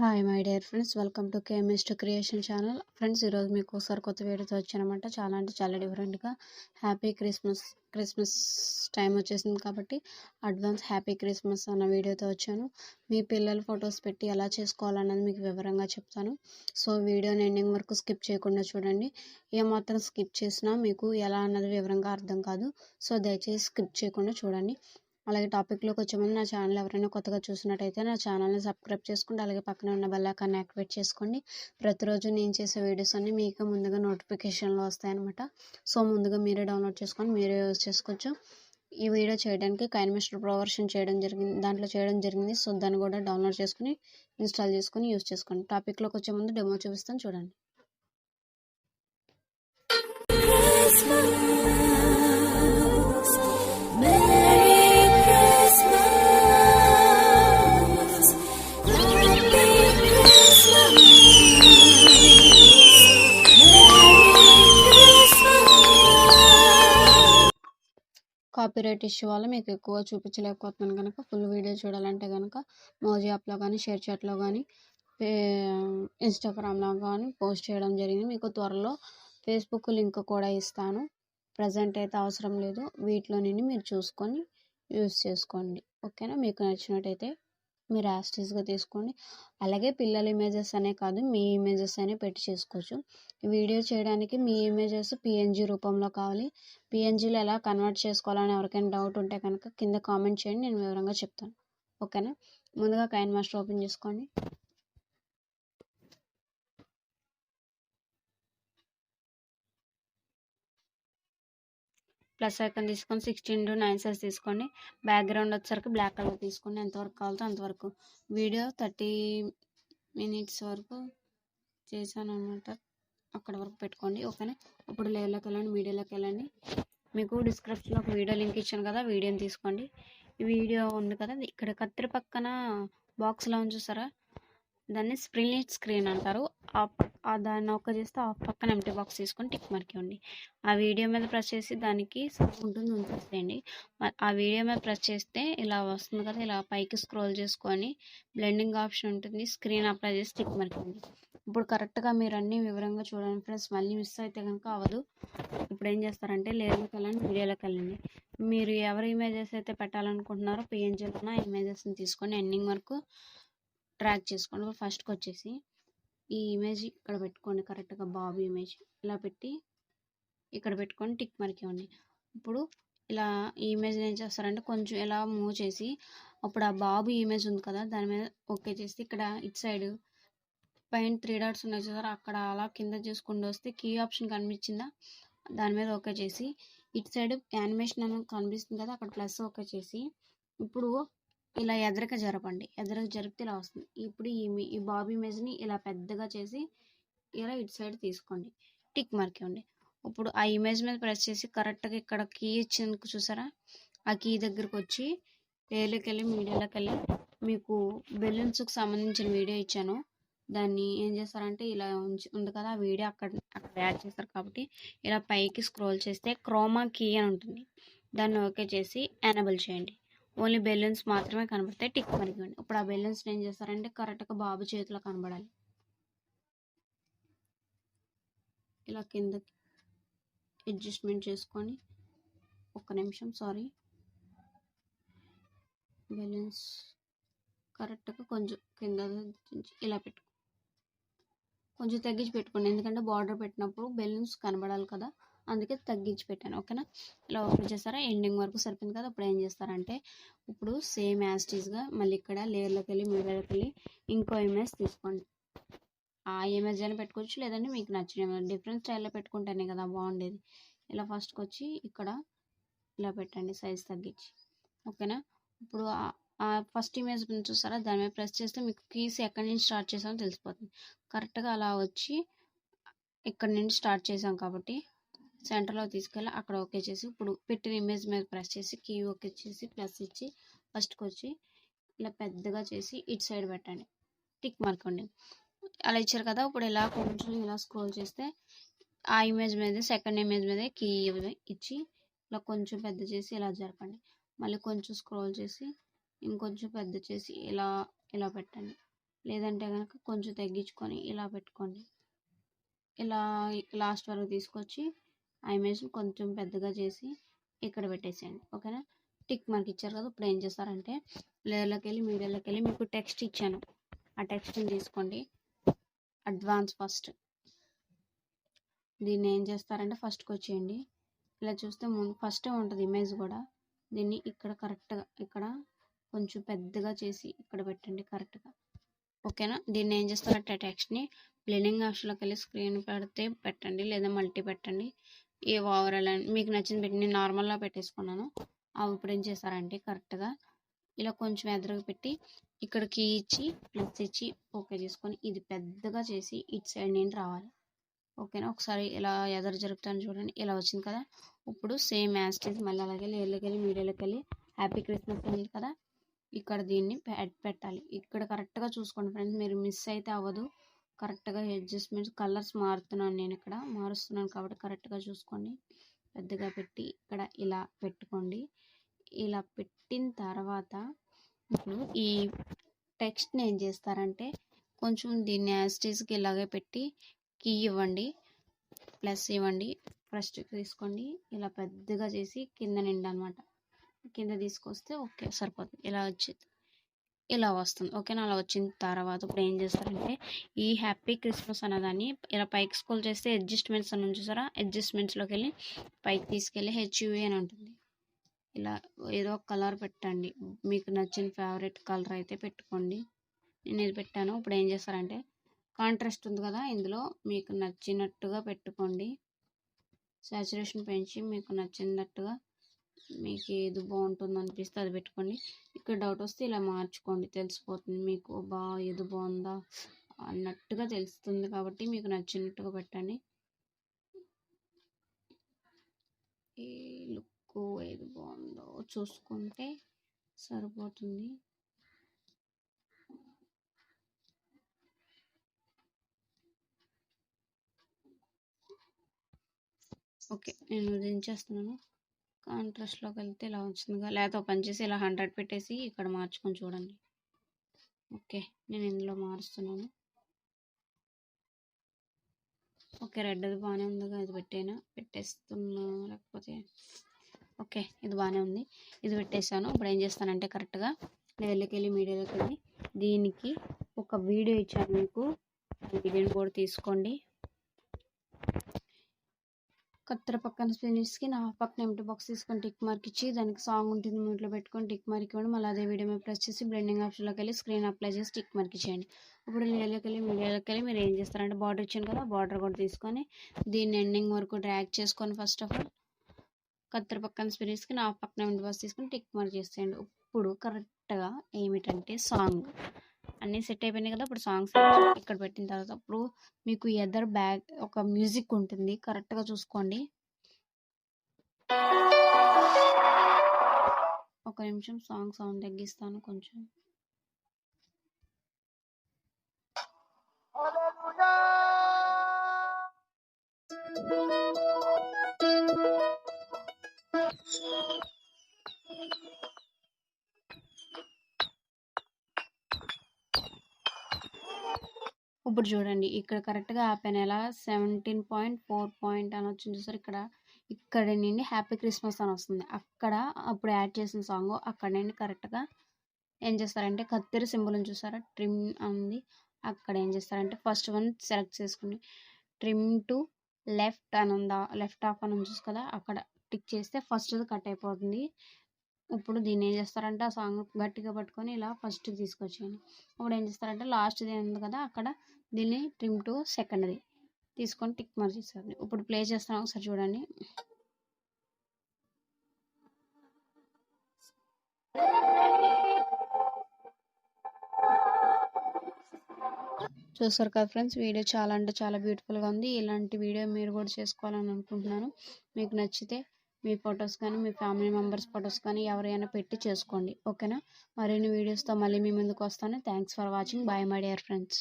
Hi my dear friends, welcome to KMS2 Creation channel. Friends, ఈరోజు మీకు ఒకసారి కొత్త వీడియోతో వచ్చానమాట. చాలా అంటే చాలా డిఫరెంట్గా హ్యాపీ క్రిస్మస్ టైం వచ్చేసింది కాబట్టి అడ్వాన్స్ హ్యాపీ క్రిస్మస్ అన్న వీడియోతో వచ్చాను. మీ పిల్లల ఫొటోస్ పెట్టి ఎలా చేసుకోవాలన్నది మీకు వివరంగా చెప్తాను. సో వీడియోని ఎండింగ్ వరకు స్కిప్ చేయకుండా చూడండి. ఏమాత్రం స్కిప్ చేసినా మీకు ఎలా అన్నది వివరంగా అర్థం కాదు. సో దయచేసి స్కిప్ చేయకుండా చూడండి. అలాగే టాపిక్లోకి వచ్చే ముందు నా ఛానల్ ఎవరైనా కొత్తగా చూసినట్టయితే నా ఛానల్ని సబ్స్క్రైబ్ చేసుకోండి. అలాగే పక్కన ఉన్న బెల్ ఐకాన్ని యాక్టివేట్ చేసుకోండి. ప్రతిరోజు నేను చేసే వీడియోస్ అన్నీ మీకు ముందుగా నోటిఫికేషన్లో వస్తాయన్నమాట. సో ముందుగా మీరే డౌన్లోడ్ చేసుకొని మీరే యూజ్ చేసుకోవచ్చు. ఈ వీడియో చేయడానికి కైన్మాస్టర్ ప్రో వర్షన్ దాంట్లో చేయడం జరిగింది. సో దాన్ని కూడా డౌన్లోడ్ చేసుకుని ఇన్స్టాల్ చేసుకుని యూజ్ చేసుకోండి. టాపిక్లోకి వచ్చే ముందు డెమో చూపిస్తాను, చూడండి. కాపీరైట్ ఇష్యూ వల్ల మీకు ఎక్కువ చూపించలేకపోతున్నాను కనుక ఫుల్ వీడియో చూడాలంటే కనుక మోజీ యాప్లో కానీ షేర్చాట్లో కానీ ఇన్స్టాగ్రామ్లో కానీ పోస్ట్ చేయడం జరిగింది. మీకు త్వరలో ఫేస్బుక్ లింక్ కూడా ఇస్తాను. ప్రజెంట్ అయితే అవసరం లేదు. వీటిలో నుండి మీరు చూసుకొని యూజ్ చేసుకోండి. ఓకేనా? మీకు నచ్చినట్టయితే మీరు యాస్టీస్గా తీసుకోండి. అలాగే పిల్లల ఇమేజెస్ అనే కాదు, మీ ఇమేజెస్ అనే పెట్టి చేసుకోవచ్చు. ఈ వీడియో చేయడానికి మీ ఇమేజెస్ PNG రూపంలో కావాలి. PNGలో ఎలా కన్వర్ట్ చేసుకోవాలని ఎవరికైనా డౌట్ ఉంటే కనుక కింద కామెంట్ చేయండి, నేను వివరంగా చెప్తాను. ఓకేనా? ముందుగా కైన్మాస్టర్ ఓపెన్ చేసుకోండి. ప్లస్ ఐకాన్ తీసుకొని 16:9 సైజ్ తీసుకోండి. బ్యాక్గ్రౌండ్ వచ్చేసరికి బ్లాక్ కలర్ తీసుకోండి. ఎంతవరకు కావాలో అంతవరకు. వీడియో 30 minutes వరకు చేశాను అనమాట. అక్కడ వరకు పెట్టుకోండి. ఓకేనా? ఇప్పుడు లేయర్లోకి వెళ్ళండి, మీడియాలోకి వెళ్ళండి. మీకు డిస్క్రిప్షన్లో ఒక వీడియో లింక్ ఇచ్చాను కదా, వీడియోని తీసుకోండి. ఈ వీడియో ఉంది కదా, ఇక్కడ కత్తిరి పక్కన బాక్స్లో ఉంది చూసారా, దాన్ని స్ప్లిట్ స్క్రీన్ అంటారు. దాన్ని ఒక చేస్తే ఆ పక్కన ఎంటీ బాక్స్ తీసుకొని టిక్ మార్క్ ఇవ్వండి. ఆ వీడియో మీద ప్రెస్ చేసి దానికి ఉంటుంది ఉంచేసేయండి. ఆ వీడియో మీద ప్రెస్ చేస్తే ఇలా వస్తుంది కదా, ఇలా పైకి స్క్రోల్ చేసుకొని బ్లెండింగ్ ఆప్షన్ ఉంటుంది, స్క్రీన్ అప్లై చేసి టిక్ మార్క్ ఇవ్వండి. ఇప్పుడు కరెక్ట్గా మీరు అన్నీ వివరంగా చూడండి ఫ్రెండ్స్. మళ్ళీ మిస్ అయితే కనుక అవ్వదు. ఇప్పుడు ఏం చేస్తారంటే లేయర్లోకి వెళ్ళండి, వీడియోలోకి వెళ్ళండి. మీరు ఎవరి ఇమేజెస్ అయితే పెట్టాలనుకుంటున్నారో PNGలో ఇమేజెస్ని తీసుకొని ఎండింగ్ వరకు ట్రాక్ చేసుకోండి. ఫస్ట్కి వచ్చేసి ఈ ఇమేజ్ ఇక్కడ పెట్టుకోండి, కరెక్ట్గా బాబు ఇమేజ్ ఇలా పెట్టి ఇక్కడ పెట్టుకొని టిక్ మార్క్ ఇవ్వండి. ఇప్పుడు ఇలా ఈ ఇమేజ్ ఏం చేస్తారంటే కొంచెం ఇలా మూవ్ చేసి అప్పుడు ఆ బాబు ఇమేజ్ ఉంది కదా, దాని మీద ఓకే చేసి ఇక్కడ ఇటు సైడ్ పైన 3 డాట్స్ ఉన్నాయి చూసారా, అక్కడ అలా కింద చేసుకుంటూ వస్తే కీ ఆప్షన్ కనిపించిందా, దాని మీద ఓకే చేసి ఇటు సైడ్ యానిమేషన్ అని కనిపిస్తుంది కదా, అక్కడ ప్లస్ ఓకే చేసి ఇప్పుడు ఇలా ఎదరక జరపండి. ఎదరక జరిపితే ఇలా వస్తుంది. ఇప్పుడు ఈ బాబు ఇమేజ్ని ఇలా పెద్దగా చేసి ఇలా ఇటు సైడ్ తీసుకోండి, టిక్ మార్క్ ఇవ్వండి. ఇప్పుడు ఆ ఇమేజ్ మీద ప్రెస్ చేసి కరెక్ట్గా ఇక్కడ కీ ఇచ్చేందుకు చూసారా, ఆ కీ దగ్గరకు వచ్చి లేయర్లోకి వెళ్ళి మీడియాలోకి వెళ్ళి మీకు బెలూన్స్కి సంబంధించిన వీడియో ఇచ్చాను. దాన్ని ఏం చేస్తారంటే ఇలా ఉంది కదా, ఆ వీడియో అక్కడ యాడ్ చేస్తారు కాబట్టి ఇలా పైకి స్క్రోల్ చేస్తే క్రోమా కీ అని ఉంటుంది, దాన్ని ఓకే చేసి ఎనేబుల్ చేయండి. ఓన్లీ బెలూన్స్ మాత్రమే కనబడతాయి, టిక్ మార్క్ ఇవ్వండి. ఇప్పుడు ఆ బెలూన్స్ ఏం చేస్తారంటే కరెక్ట్గా బాబు చేతిలో కనబడాలి. ఇలా కిందకి అడ్జస్ట్మెంట్ చేసుకొని ఒక్క నిమిషం, సారీ, బెలూన్స్ కరెక్ట్గా కొంచెం కింద ఇలా పెట్టుకో, కొంచెం తగ్గించి పెట్టుకోండి, ఎందుకంటే బార్డర్ పెట్టినప్పుడు బెలూన్స్ కనబడాలి కదా, అందుకే తగ్గించి పెట్టాను. ఓకేనా? ఇలా ఓపెన్ చేస్తారా, ఎండింగ్ వరకు సరిపోయింది కదా. ఇప్పుడు ఏం చేస్తారంటే ఇప్పుడు సేమ్ యాస్టీస్గా మళ్ళీ ఇక్కడ లేయర్లోకి వెళ్ళి మీడియాలోకి వెళ్ళి ఇంకో ఇమేజ్ తీసుకోండి. ఆ ఇమేజ్ అయినా పెట్టుకోవచ్చు, లేదంటే మీకు నచ్చిన డిఫరెంట్ స్టైల్లో పెట్టుకుంటేనే కదా బాగుండేది. ఇలా ఫస్ట్కి వచ్చి ఇక్కడ ఇలా పెట్టండి, సైజ్ తగ్గించి. ఓకేనా? ఇప్పుడు ఆ ఫస్ట్ ఇమేజ్ చూసారా, దాని మీద ప్రెస్ చేస్తే మీకు కీస్ ఎక్కడి నుంచి స్టార్ట్ చేసామో తెలిసిపోతుంది. కరెక్ట్గా అలా వచ్చి ఇక్కడ నుంచి స్టార్ట్ చేసాం కాబట్టి సెంటర్లో తీసుకెళ్ళి అక్కడ ఓకే చేసి ఇప్పుడు పెట్టిన ఇమేజ్ మీద ప్రెస్ చేసి కీ ఓకే చేసి ప్లస్ ఇచ్చి ఫస్ట్కి వచ్చి ఇలా పెద్దగా చేసి ఇటు సైడ్ పెట్టండి, టిక్ మార్క్ అండి. అలా ఇచ్చారు కదా, ఇప్పుడు ఇలా కొంచెం ఇలా స్క్రోల్ చేస్తే ఆ ఇమేజ్ మీద సెకండ్ ఇమేజ్ మీద కీ ఇచ్చి ఇలా కొంచెం పెద్ద చేసి ఇలా జరపండి. మళ్ళీ కొంచెం స్క్రోల్ చేసి ఇంకొంచెం పెద్ద చేసి ఇలా పెట్టండి. లేదంటే కనుక కొంచెం తగ్గించుకొని ఇలా పెట్టుకోండి. ఇలా లాస్ట్ వరకు తీసుకొచ్చి ఆ ఇమేజ్ని కొంచెం పెద్దగా చేసి ఇక్కడ పెట్టేసేయండి. ఓకేనా? టిక్ మార్క్ ఇచ్చారు కదా, ఇప్పుడు ఏం చేస్తారంటే లేయర్లోకి వెళ్ళి మీడియాలోకి వెళ్ళి మీకు టెక్స్ట్ ఇచ్చాను, ఆ టెక్స్ట్ని తీసుకోండి. అడ్వాన్స్ ఫస్ట్ దీన్ని ఏం చేస్తారంటే ఫస్ట్కి వచ్చేయండి. ఇలా చూస్తే ఫస్టే ఉంటుంది ఇమేజ్ కూడా. దీన్ని ఇక్కడ కరెక్ట్గా ఇక్కడ కొంచెం పెద్దగా చేసి ఇక్కడ పెట్టండి కరెక్ట్గా. ఓకేనా? దీన్ని ఏం చేస్తారంటే టెక్స్ట్ని బ్లెండింగ్ ఆప్షన్లోకి వెళ్ళి స్క్రీన్ పెడితే పెట్టండి, లేదా మల్టీ పెట్టండి. ఏ ఓవరాల్ అని మీకు నచ్చింది పెట్టి, నేను నార్మల్గా పెట్టేసుకున్నాను. అవి ఇప్పుడు ఏం చేస్తారంటే కరెక్ట్గా ఇలా కొంచెం ఎదురుగా పెట్టి ఇక్కడ కీ ఇచ్చి ప్లస్ ఇచ్చి ఓకే చేసుకొని ఇది పెద్దగా చేసి ఇటు సైడ్ నేను రావాలి. ఓకేనా? ఒకసారి ఇలా ఎదురు జరుపుతాను చూడండి, ఇలా వచ్చింది కదా. ఇప్పుడు సేమ్ యాస్టీస్ మళ్ళీ అలాగే లేయర్లోకి వెళ్ళి మీడియాలోకి వెళ్ళి హ్యాపీ క్రిస్మస్ ఉంది కదా, ఇక్కడ దీన్ని పెట్టాలి. ఇక్కడ కరెక్ట్గా చూసుకోండి ఫ్రెండ్స్, మీరు మిస్ అయితే అవ్వదు. కరెక్ట్గా అడ్జస్ట్మెంట్స్ కలర్స్ మారుతున్నాను, నేను ఇక్కడ మారుస్తున్నాను కాబట్టి కరెక్ట్గా చూసుకోండి. పెద్దగా పెట్టి ఇక్కడ ఇలా పెట్టుకోండి. ఇలా పెట్టిన తర్వాత ఇప్పుడు ఈ టెక్స్ట్ని ఏం చేస్తారంటే కొంచెం దీన్ని యాస్టీస్కి ఇలాగే పెట్టి కీ ఇవ్వండి, ప్లస్ ఇవ్వండి, ఫస్ట్ తీసుకోండి. ఇలా పెద్దగా చేసి కింద నిండా అనమాట, కింద తీసుకొస్తే ఓకే సరిపోతుంది. ఇలా వస్తుంది. ఓకేనా? అలా వచ్చిన తర్వాత ఇప్పుడు ఏం చేస్తారంటే ఈ హ్యాపీ క్రిస్మస్ అన్నదాన్ని ఇలా పైకి స్క్రోల్ చేస్తే అడ్జస్ట్మెంట్స్ అని చూసారా, అడ్జస్ట్మెంట్స్లోకి వెళ్ళి పైకి తీసుకెళ్ళి హెచ్యుఏ అని ఉంటుంది. ఇలా ఏదో ఒక కలర్ పెట్టండి, మీకు నచ్చిన ఫేవరెట్ కలర్ అయితే పెట్టుకోండి. నేను ఇది పెట్టాను. ఇప్పుడు ఏం చేస్తారంటే కాంట్రాస్ట్ ఉంది కదా, ఇందులో మీకు నచ్చినట్టుగా పెట్టుకోండి. సాచురేషన్ పెంచి మీకు నచ్చినట్టుగా మీకు ఏది బాగుంటుంది అనిపిస్తే అది పెట్టుకోండి. ఇక్కడ డౌట్ వస్తే ఇలా మార్చుకోండి, తెలిసిపోతుంది మీకు ఏది బాగుందా అన్నట్టుగా తెలుస్తుంది. కాబట్టి మీకు నచ్చినట్టుగా పెట్టండి. ఈ లుక్ ఏది బాగుందో చూసుకుంటే సరిపోతుంది. ఓకే, నేను దించేస్తున్నాను. కాంట్రాస్ట్లోకి వెళ్తే ఇలా వచ్చిందిగా, లేకపోతే ఓపెన్ చేసి ఇలా 100 పెట్టేసి ఇక్కడ మార్చుకొని చూడండి. ఓకే, నేను ఇందులో మారుస్తున్నాను. ఓకే, రెడ్ అది బాగానే ఉందిగా, ఇది పెట్టేస్తున్నా లేకపోతే ఓకే ఇది బాగానే ఉంది, ఇది పెట్టేసాను. ఇప్పుడు ఏం చేస్తానంటే కరెక్ట్గా లేయర్లోకి వెళ్ళి మీడియాలోకి వెళ్ళి దీనికి ఒక వీడియో ఇచ్చాను మీకు, వీడియోని కూడా తీసుకోండి. కత్తెర పక్కన స్పిన్స్కి నా పక్కన ఎంటీ బాక్స్ తీసుకొని టిక్ మార్క్ ఇచ్చి దానికి సాంగ్ ఉంటుంది మ్యూట్లో పెట్టుకొని టిక్ మార్క్ ఇవ్వండి. మళ్ళీ అదే వీడియో మీద ప్రెస్ చేసి బ్లెండింగ్ ఆప్షన్లోకి వెళ్ళి స్క్రీన్ అప్లై చేసి టిక్ మార్క్ ఇచ్చేయండి. ఇప్పుడు లేయర్లోకి వెళ్ళి మీడియాలోకి వెళ్ళి మీరు ఏం చేస్తారంటే బార్డర్ ఇచ్చాను కదా, బార్డర్ కూడా తీసుకొని దీన్ని ఎండింగ్ వరకు డ్రాగ్ చేసుకొని ఫస్ట్ ఆఫ్ ఆల్ కత్తెర పక్కన స్పిన్స్కి నా పక్కన ఎంటీ బాక్స్ తీసుకొని టిక్ మార్క్ చేసేయండి. ఇప్పుడు కరెక్ట్గా ఏమిటంటే సాంగ్ అన్నీ సెట్ అయిపోయినాయి కదా. ఇప్పుడు సాంగ్స్ ఇక్కడ పెట్టిన తర్వాత ఇప్పుడు మీకు ఎదర్ బ్యాక్ ఒక మ్యూజిక్ ఉంటుంది, కరెక్ట్గా చూసుకోండి. ఒక నిమిషం సాంగ్ సౌండ్ తగ్గిస్తాను కొంచెం. ఇప్పుడు చూడండి ఇక్కడ కరెక్ట్గా ఆపాను. ఎలా 17.4 అని వచ్చింది చూసారు, ఇక్కడ నుండి హ్యాపీ క్రిస్మస్ అని వస్తుంది. అక్కడ అప్పుడు యాడ్ చేసిన సాంగ్ అక్కడ నుండి కరెక్ట్గా ఏం చేస్తారంటే కత్తెర సింబల్ చూసారా, ట్రిమ్ ఉంది, అక్కడ ఏం చేస్తారంటే ఫస్ట్ వన్ సెలెక్ట్ చేసుకుని ట్రిమ్ టు లెఫ్ట్ అని ఉందా, లెఫ్ట్ ఆఫ్ అని చూసి కదా, అక్కడ టిక్ చేస్తే ఫస్ట్ కట్ అయిపోతుంది. ఇప్పుడు దీన్ని ఏం చేస్తారంటే ఆ సాంగ్ గట్టిగా పట్టుకొని ఇలా ఫస్ట్కి తీసుకొచ్చేయండి. ఇప్పుడు ఏం చేస్తారంటే లాస్ట్ది ఉంది కదా, అక్కడ దీన్ని ట్రిమ్ టు సెకండ్ది తీసుకొని టిక్ మార్క్ చేస్తారు. ఇప్పుడు ప్లే చేస్తాను, ఒకసారి చూడండి. చూసారు కదా ఫ్రెండ్స్, వీడియో చాలా అంటే చాలా బ్యూటిఫుల్గా ఉంది. ఇలాంటి వీడియో మీరు కూడా చేసుకోవాలని అనుకుంటున్నాను. మీకు నచ్చితే మీ ఫొటోస్ కానీ మీ ఫ్యామిలీ మెంబర్స్ ఫొటోస్ కానీ ఎవరైనా పెట్టి చేసుకోండి. ఓకేనా? మరిన్ని వీడియోస్తో మళ్ళీ మీ ముందుకు వస్తాను. Thanks for watching. Bye my dear friends.